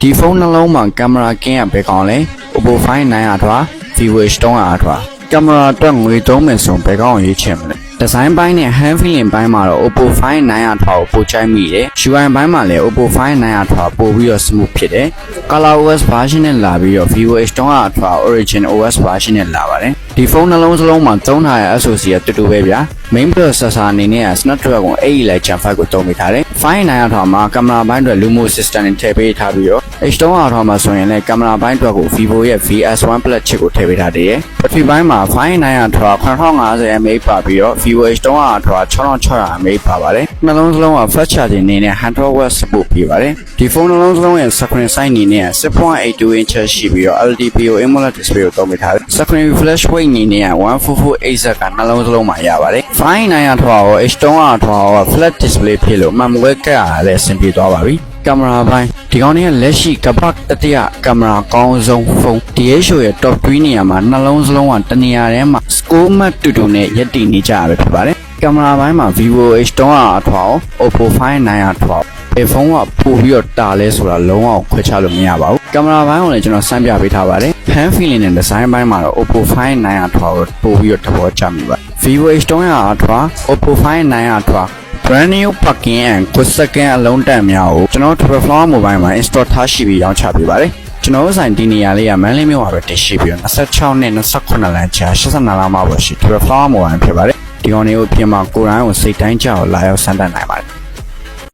ဒီဖုန်းနှလုံးမှာကင်မရာကင်းရပဲကောင်းလဲ Oppo Find 900ထွာ Vivo H300ထွာကင်မရာအတွက်ငွေသုံးမယ်ဆိုဘယ်ကောင်းရွေးချယ်မလဲဒီဇိုင်းပိုင်းနဲ့ hand feeling ပိုင်းမှာတော့ Oppo Find 900ထွာကိုပိုချိုက်မိတယ် UI ပိုင်းမှာလည်း Oppo Find 900ထွာပိုပြီးတော့ smooth ဖြစ်တယ် Color OS version နဲ့လာပြီးတော့ Vivo H300ထွာ Origin OS version နဲ့လာပါတယ်ဒီဖုန်းနှလုံးစလုံးမှာသုံးထားတဲ့ SoC ကတူတူပဲဗျာ main processor အနေနဲ့ Snapdragon 8 Gen 5ကိုသုံးပေးထားတယ် Find 900ထွာမှာကင်မရာပိုင်းအတွက် Lumo system နဲ့ထည့်ပေးထားပြီးတော့ H300ထွာမှာဆိုရင်လည်းကင်မရာပိုင်းအတွက်ကို Vivo ရဲ့ VS1 Plus chip ကိုထည့်ပေးထားတယ်။ Battery ပိုင်းမှာ Find 900ထွာ 9050 mAh ပါပြီးတော့ Vivo H300ထွာ 6600 mAh ပါပါတယ်။နှလုံးစလုံးက fast charging အနေနဲ့ 100W support ပေးပါတယ်။ဒီဖုန်းနှလုံးစလုံးရဲ့ screen size အနေနဲ့ 6.82 inch ရှိပြီးတော့ LTPO AMOLED display ကိုသုံးပေးထားတယ်။ Screen refresh rate အနေနဲ့ 1448Hz ကနှလုံးစလုံးမှာရပါတယ်။ Find 900ထွာရော H300ထွာရော flat display ဖြစ်လို့မှန်မွဲကက်ရလည်းအဆင်ပြေသွားပါပြီ။ကင်မရာပိုင်းဒီကောင်တွေကလက်ရှိကပတ်တတိယကင်မရာကောင်းဆုံးဖုန်း DxO ရဲ့ top 3နေရာမှာနှလုံးစလုံးကတနေရာထဲမှာ score မှတ်တူတူနဲ့ရပ်တည်နေကြရပဲဖြစ်ပါတယ်ကင်မရာပိုင်းမှာ Vivo H300ထွာရော Oppo Find 900ထွာဘယ်ဖုန်းကပို့ပြီးတော့တာလဲဆိုတာလုံးဝခွဲခြားလို့မရပါဘူးကင်မရာပိုင်းကိုလည်းကျွန်တော်စမ်းပြပေးထားပါတယ် hand feeling နဲ့ design ပိုင်းမှာတော့ Oppo Find 900ထွာကိုပို့ပြီးတော့သဘောကျမိပါ Vivo H300ထွာ Oppo Find 900ထွာbrand new plugin and quick second အလုံးတန်များကိုကျွန်တော် Triple Flower Mobile မှာ install ထားရှိပြီးရောင်းချပေးပါတယ်ကျွန်တော်တို့ဆိုင်ဒီနေရာလေးကမန်းလေးမြို့မှာပဲတင်ရှိပြီးတော့26နဲ့28လမ်းကြား85လမ်းမှာပဲရှိ Triple Flower Mobile ဖြစ်ပါတယ်ဒီကောင်လေးကိုပြင်မှာကိုရိုင်းကိုစိတ်တိုင်းကြောက်လာရောက်စမ်းသပ်နိုင်ပါတယ်